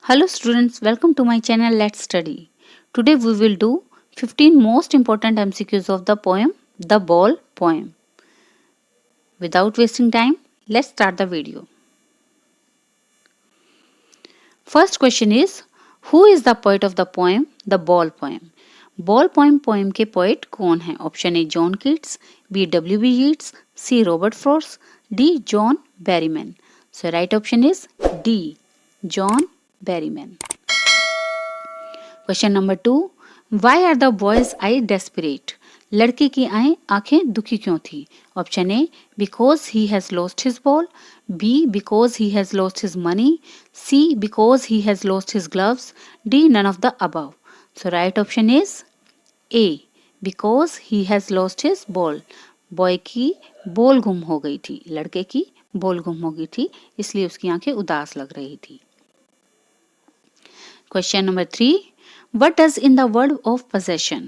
Hello students, welcome to my channel Let's Study. Today we will do 15 most important MCQs of the poem The Ball Poem. Without wasting time, let's start the video. First question is, who is the poet of the poem The Ball Poem? Ball poem के poet कौन है? Option A John Keats, B W.B. Yeats, C Robert Frost, D John Berryman. So right option is D John Berryman. Question number 2, why are the boy's eyes desperate? लड़के की आंखें दुखी क्यों थी? Option A because he has lost his ball, B because he has lost his money, C because he has lost his gloves, D none of the above. So right option is a because he has lost his ball. Boy की ball गुम हो गई थी, लड़के की ball गुम हो गई थी, इसलिए उसकी आंखें उदास लग रही थी. Question number 3, what does in the word of possession?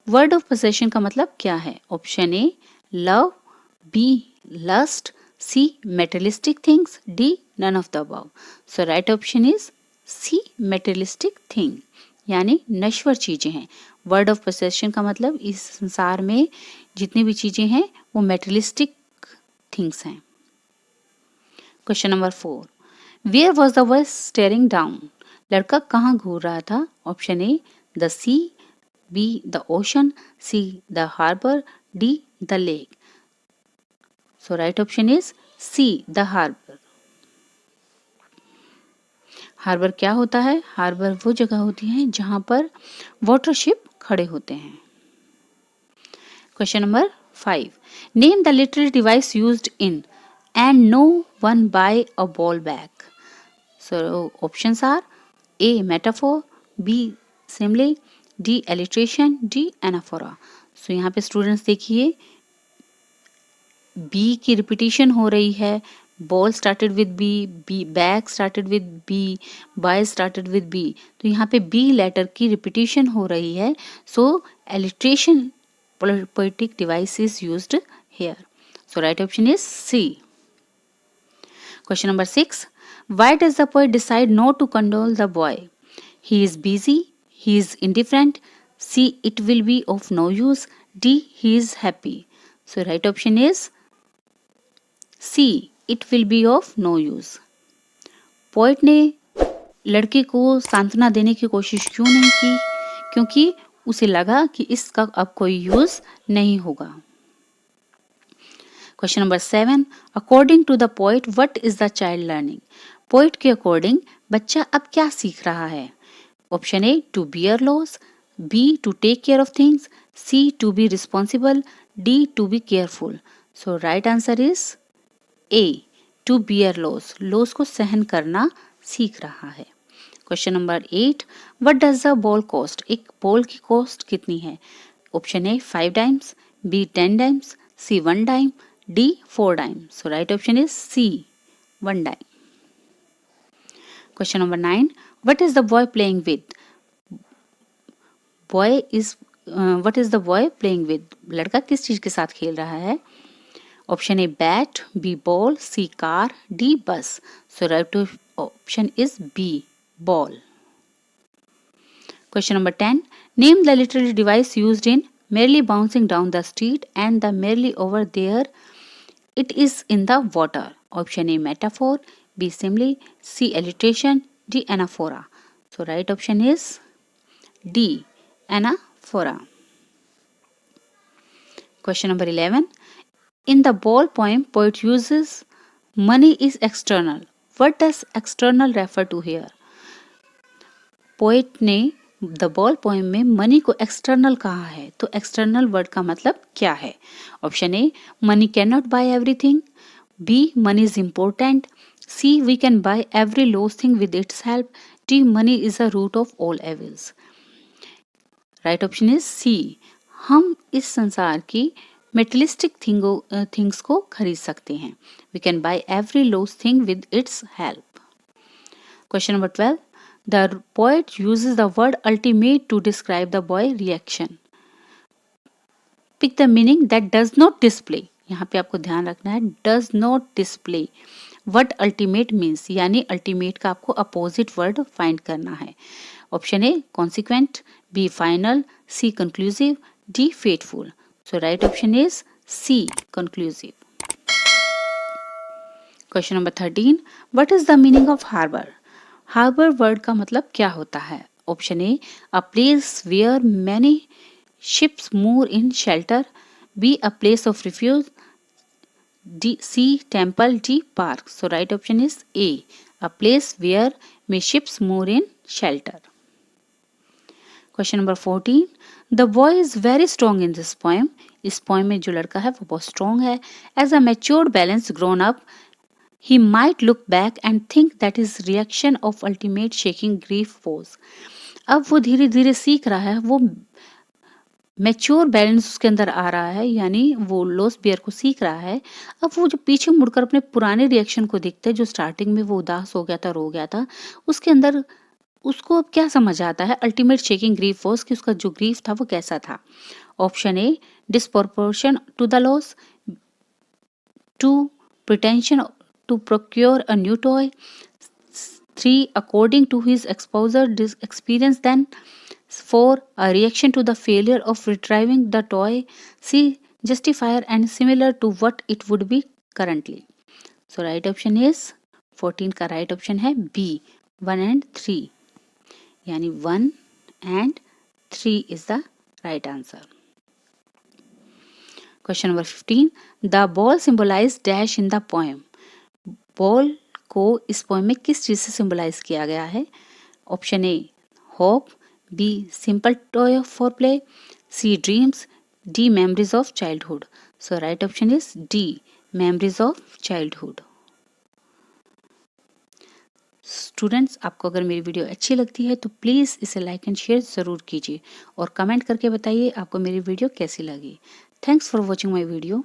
Word of possession का मतलब क्या है? Option A love, B lust, C materialistic things, D none of the above. So right option is C materialistic thing, यानी नश्वर चीजें हैं. Word of possession का मतलब इस संसार में जितनी भी चीजें हैं वो मेटेरियलिस्टिक थिंग्स हैं. Question number 4, where was the boy staring down? लड़का कहाँ घूर रहा था? Option A the sea, B the ocean, C the harbour, D the lake. So right option is C the harbour. Harbour क्या होता है? Harbour वो जगह होती है जहां पर वाटर शिप खड़े होते हैं. Question number 5, name the literary device used in and no one buy a ball back. So options are A metaphor, B simile, D alliteration, D anaphora. सो यहाँ पे स्टूडेंट्स देखिए B की रिपीटिशन हो रही है. Ball started with B, B back started with B, buy started with B. तो यहाँ पे बी लेटर की रिपीटिशन हो रही है. सो alliteration poetic device is used here. So right option is C. Question number 6, why does the poet decide not to condole the boy? He is busy, he is indifferent, C it will be of no use, D he is happy. So right option is C it will be of no use. Poet ने लड़के को सांत्वना देने की कोशिश क्यों नहीं की? क्योंकि उसे लगा कि इसका अब कोई यूज नहीं होगा. Question number 7, according to the poet what is the child learning? Poet के अकॉर्डिंग बच्चा अब क्या सीख रहा है? Option A to bear loss, B to take care of things, C to be responsible, D to be careful. So right answer is A to bear loss. Loss को सहन करना सीख रहा है. Question number 8, what does the ball cost? एक ball की cost कितनी है? Option A 5 dimes, B 10 dimes, C 1 dime, D 4 dimes. So right option is C 1 dime. Question number 9, what is the boy playing with? What is the boy playing with? लड़का किस चीज के साथ खेल रहा है? Option A bat, B ball, C car, D bus. So right option is B ball. Question number 10, name the literary device used in merely bouncing down the street and the merely over there it is in the water. Option A metaphor, B simile, C alliteration, D anaphora. So right option is D anaphora. Question number 11, in the ball poem poet uses money is external. What does external refer to here? Poet ने the ball poem में money को external कहा है, तो external word का मतलब क्या है? Option A money can not buy everything, B money is important, C we can buy every lost thing with its help, D money is a root of all evils. Right option is C, हम इस संसार की materialistic things को खरीद सकते हैं. We can buy every lost thing with its help. Question number 12, the poet uses the word ultimate to describe the boy reaction. Pick the meaning that does not display. यहाँ पे आपको ध्यान रखना है does not display. What ultimate means, यानी ultimate का आपको opposite word find करना है। Option A consequent, B final, C conclusive, D fateful. So right option is C conclusive. Question number 13, what is the meaning of harbour? Harbour word का मतलब क्या होता है? Option A a place where many ships moor in shelter, B a place of refuge, D, C temple, D park. So right option is A, a place where may ships moor in shelter. Question number 14, the boy is very strong in this poem. इस poem में जो लड़का है वो बहुत strong है. As a matured balanced grown up, he might look back and think that his reaction of ultimate shaking grief was. अब वो धीरे धीरे सीख रहा है, वो मैच्योर बैलेंस उसके अंदर आ रहा है, यानी वो लॉस बियर को सीख रहा है। अब वो जब पीछे मुड़कर अपने पुराने रिएक्शन को देखता है, जो स्टार्टिंग में वो उदास हो गया था, रो गया था, उसके अंदर उसको अब क्या समझ आता है? अल्टीमेट शेकिंग ग्रीफ वॉज, कि उसका जो ग्रीफ था वो कैसा था। Option A disproportion to the loss, 2 pretension to procure a new toy, 3 according to his exposure experience then, 4 a reaction to the failure of retrieving the toy, C justifier and similar to what it would be currently. So right option is 14 का right option है B, 1 and 3, यानी 1 and 3 is the right answer. Question number 15, the ball symbolized dash in the poem. Ball को इस poem में किस चीज से symbolize किया गया है? Option a hope, B simple toy for play, C dreams, D memories of childhood. So right option is D memories of childhood. Students, आपको अगर मेरी वीडियो अच्छी लगती है तो प्लीज़ इसे लाइक एंड शेयर ज़रूर कीजिए और कमेंट करके बताइए आपको मेरी वीडियो कैसी लगी। Thanks for watching my video.